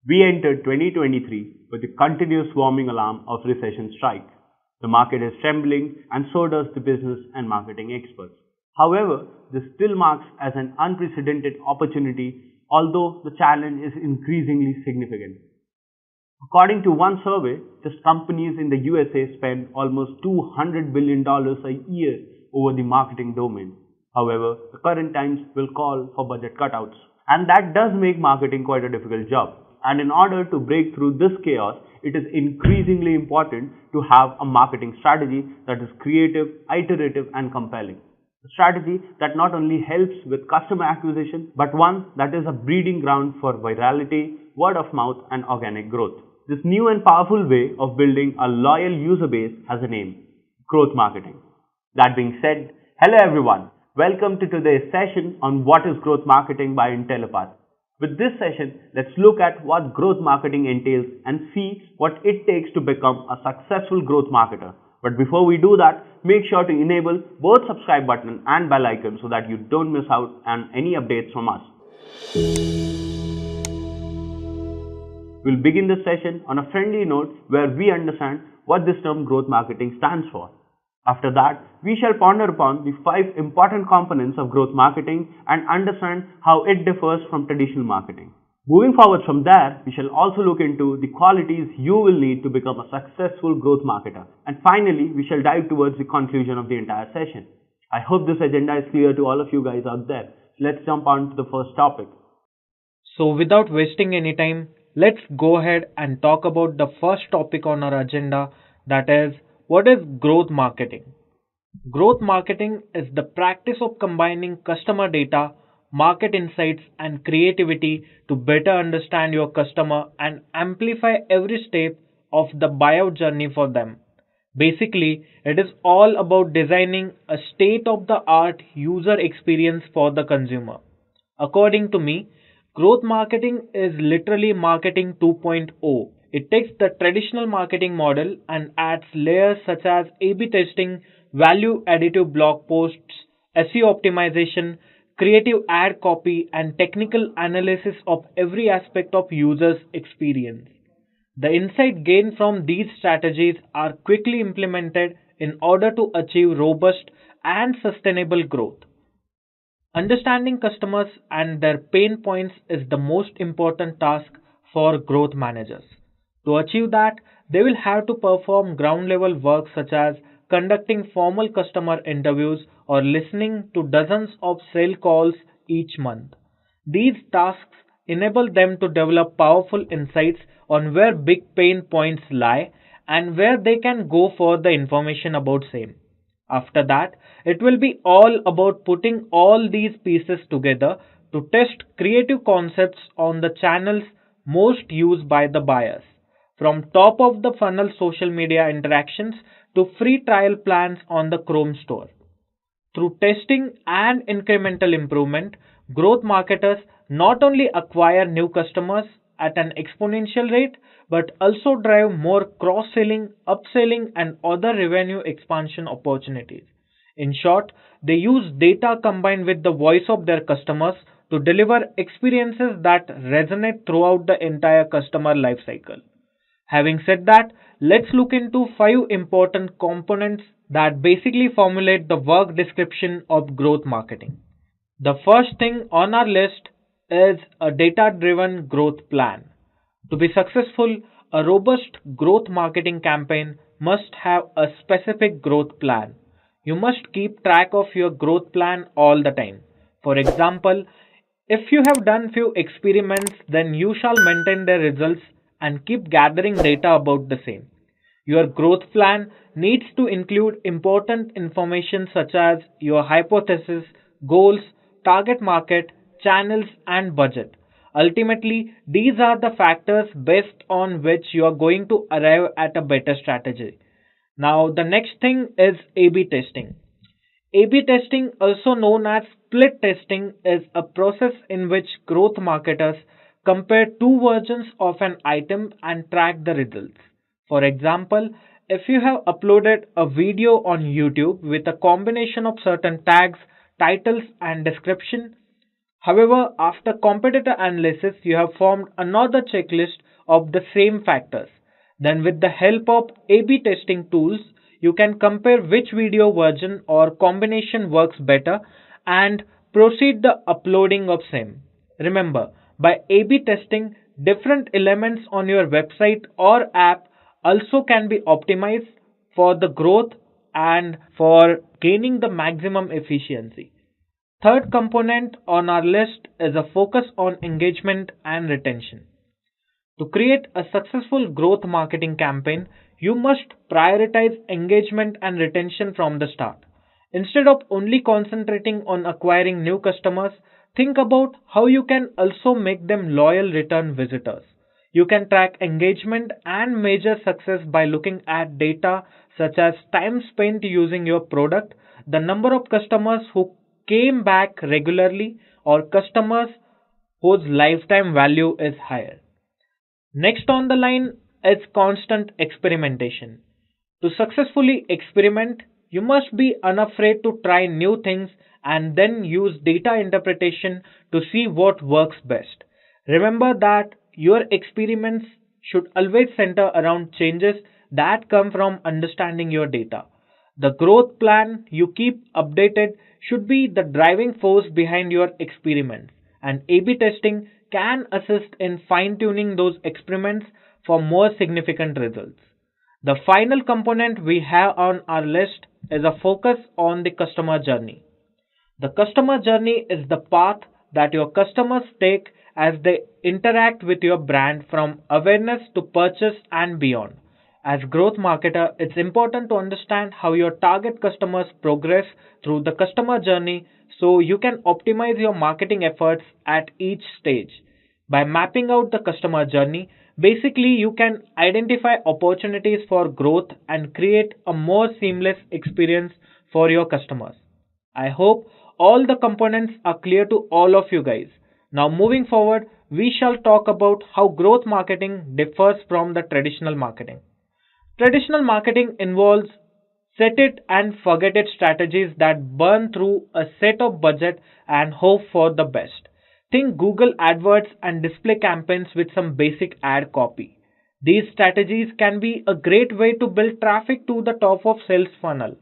We entered 2023 with the continuous warning alarm of recession strike. The market is trembling and so does the business and marketing experts. However, this still marks as an unprecedented opportunity, although the challenge is increasingly significant. According to one survey, just companies in the USA spend almost $200 billion a year over the marketing domain. However, the current times will call for budget cutouts. And that does make marketing quite a difficult job. And in order to break through this chaos, it is increasingly important to have a marketing strategy that is creative, iterative, and compelling. A strategy that not only helps with customer acquisition, but one that is a breeding ground for virality, word of mouth, and organic growth. This new and powerful way of building a loyal user base has a name: growth marketing. That being said, hello everyone. Welcome to today's session on what is growth marketing by Intellipaat. With this session, let's look at what growth marketing entails and see what it takes to become a successful growth marketer. But before we do that, make sure to enable both subscribe button and bell icon so that you don't miss out on any updates from us. We'll begin this session on a friendly note where we understand what this term growth marketing stands for. After that, we shall ponder upon the 5 important components of growth marketing and understand how it differs from traditional marketing. Moving forward from there, we shall also look into the qualities you will need to become a successful growth marketer. And finally, we shall dive towards the conclusion of the entire session. I hope this agenda is clear to all of you guys out there. Let's jump on to the first topic. So without wasting any time, let's go ahead and talk about the first topic on our agenda, that is, what is growth marketing? Growth marketing is the practice of combining customer data, market insights, and creativity to better understand your customer and amplify every step of the buyout journey for them. Basically, it is all about designing a state of the art user experience for the consumer. According to me, growth marketing is literally marketing 2.0. It takes the traditional marketing model and adds layers such as A/B testing, value additive blog posts, SEO optimization, creative ad copy, and technical analysis of every aspect of user's experience. The insight gained from these strategies are quickly implemented in order to achieve robust and sustainable growth. Understanding customers and their pain points is the most important task for growth managers. To achieve that, they will have to perform ground level work such as conducting formal customer interviews or listening to dozens of sale calls each month. These tasks enable them to develop powerful insights on where big pain points lie and where they can go for the information about same. After that, it will be all about putting all these pieces together to test creative concepts on the channels most used by the buyers, from top of the funnel social media interactions to free trial plans on the Chrome store. Through testing and incremental improvement, growth marketers not only acquire new customers at an exponential rate but also drive more cross selling, upselling, and other revenue expansion opportunities. In short, they use data combined with the voice of their customers to deliver experiences that resonate throughout the entire customer lifecycle. Having said that, let's look into 5 important components that basically formulate the work description of growth marketing. The first thing on our list is a data driven growth plan. To be successful, a robust growth marketing campaign must have a specific growth plan. You must keep track of your growth plan all the time. For example, if you have done few experiments, then you shall maintain the results and keep gathering data about the same. Your growth plan needs to include important information such as your hypothesis, goals, target market, channels, and budget. Ultimately, these are the factors based on which you are going to arrive at a better strategy. Now, the next thing is A/B testing. A/B testing, also known as split testing, is a process in which growth marketers compare 2 versions of an item and track the results. For example, if you have uploaded a video on YouTube with a combination of certain tags, titles, and description, However, after competitor analysis, you have formed another checklist of the same factors. Then, with the help of A/B testing tools, you can compare which video version or combination works better and proceed the uploading of same. Remember, by A/B testing, different elements on your website or app also can be optimized for the growth and for gaining the maximum efficiency. Third component on our list is a focus on engagement and retention. To create a successful growth marketing campaign, you must prioritize engagement and retention from the start. Instead of only concentrating on acquiring new customers, think about how you can also make them loyal return visitors. You can track engagement and measure success by looking at data such as time spent using your product, the number of customers who came back regularly, or customers whose lifetime value is higher. Next on the line is constant experimentation. To successfully experiment, you must be unafraid to try new things and then use data interpretation to see what works best. Remember that your experiments should always center around changes that come from understanding your data. The growth plan you keep updated should be the driving force behind your experiments, and A/B testing can assist in fine tuning those experiments for more significant results. The final component we have on our list is a focus on the customer journey. The customer journey is the path that your customers take as they interact with your brand from awareness to purchase and beyond. As growth marketer, it's important to understand how your target customers progress through the customer journey so you can optimize your marketing efforts at each stage. By mapping out the customer journey, basically you can identify opportunities for growth and create a more seamless experience for your customers. I hope all the components are clear to all of you guys. Now, moving forward, we shall talk about how growth marketing differs from the traditional marketing. Traditional marketing involves set it and forget it strategies that burn through a set of budget and hope for the best. Think Google AdWords and display campaigns with some basic ad copy. These strategies can be a great way to build traffic to the top of sales funnel,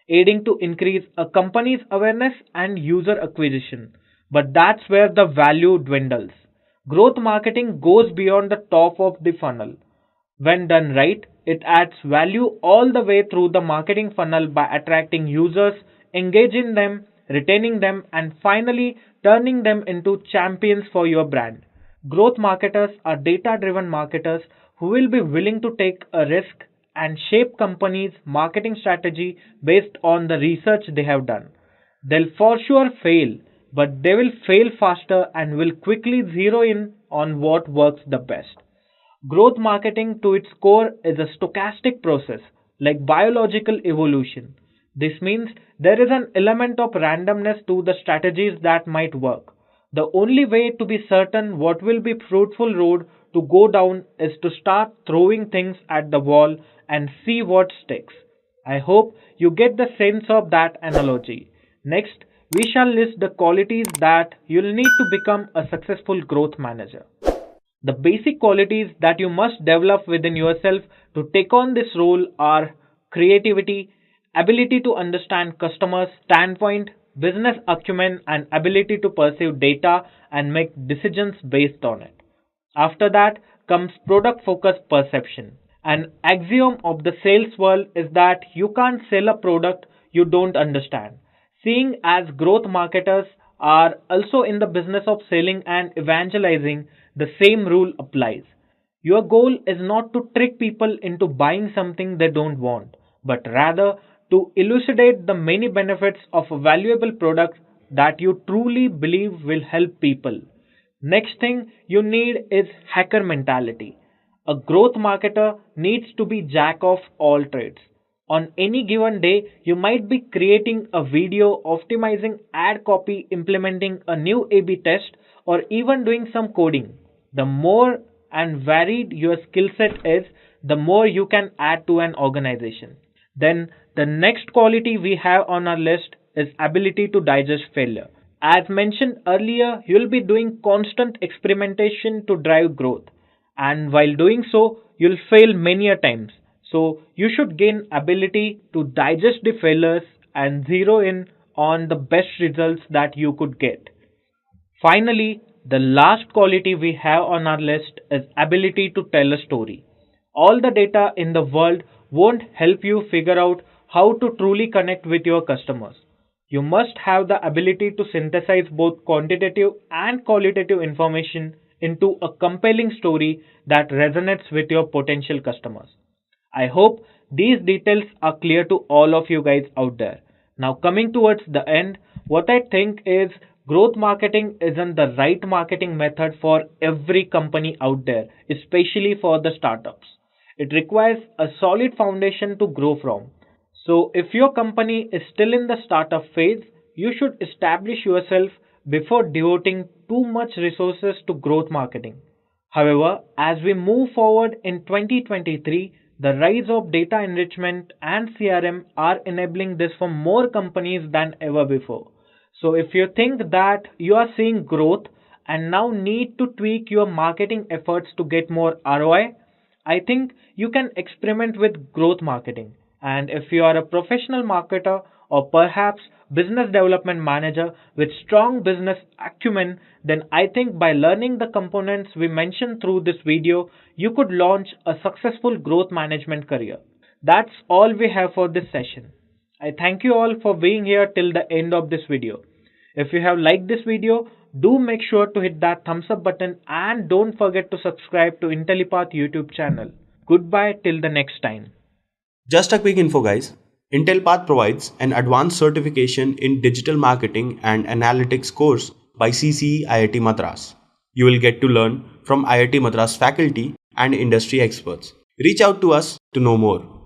aiding to increase a company's awareness and user acquisition. But that's where the value dwindles. Growth marketing goes beyond the top of the funnel. When done right, it adds value all the way through the marketing funnel by attracting users, engaging them, retaining them, and finally turning them into champions for your brand. Growth marketers are data driven marketers who will be willing to take a risk and shape companies' marketing strategy based on the research they have done. They'll for sure fail, but they will fail faster and will quickly zero in on what works the best. Growth marketing to its core is a stochastic process, like biological evolution. This means there is an element of randomness to the strategies that might work. The only way to be certain what will be fruitful road to go down is to start throwing things at the wall and see what sticks. I hope you get the sense of that analogy. Next, we shall list the qualities that you'll need to become a successful growth manager. The basic qualities that you must develop within yourself to take on this role are creativity, ability to understand customers' standpoint, business acumen, and ability to perceive data and make decisions based on it. After that comes product focused perception. An axiom of the sales world is that you can't sell a product you don't understand. Seeing as growth marketers are also in the business of selling and evangelizing, the same rule applies. Your goal is not to trick people into buying something they don't want, but rather to elucidate the many benefits of a valuable product that you truly believe will help people. Next thing you need is hacker mentality. A growth marketer needs to be jack of all trades. On any given day, you might be creating a video, optimizing ad copy, implementing a new A/B test, or even doing some coding. The more and varied your skill set is, the more you can add to an organization. Then the next quality we have on our list is ability to digest failure. As mentioned earlier, you'll be doing constant experimentation to drive growth. And while doing so, you'll fail many a times. So you should gain ability to digest the failures and zero in on the best results that you could get. Finally, the last quality we have on our list is ability to tell a story. All the data in the world won't help you figure out how to truly connect with your customers. You must have the ability to synthesize both quantitative and qualitative information into a compelling story that resonates with your potential customers. I hope these details are clear to all of you guys out there. Now, coming towards the end, what I think is growth marketing isn't the right marketing method for every company out there, especially for the startups. It requires a solid foundation to grow from. So, if your company is still in the startup phase, you should establish yourself before devoting too much resources to growth marketing. However, as we move forward in 2023, the rise of data enrichment and CRM are enabling this for more companies than ever before. So, if you think that you are seeing growth and now need to tweak your marketing efforts to get more ROI, I think you can experiment with growth marketing. And if you are a professional marketer or perhaps business development manager with strong business acumen, then I think by learning the components we mentioned through this video, you could launch a successful growth management career. That's all we have for this session. I thank you all for being here till the end of this video. If you have liked this video, do make sure to hit that thumbs up button and don't forget to subscribe to Intellipaat YouTube channel. Goodbye till the next time. Just a quick info, guys. Intellipaat provides an advanced certification in digital marketing and analytics course by CCE IIT Madras. You will get to learn from IIT Madras faculty and industry experts. Reach out to us to know more.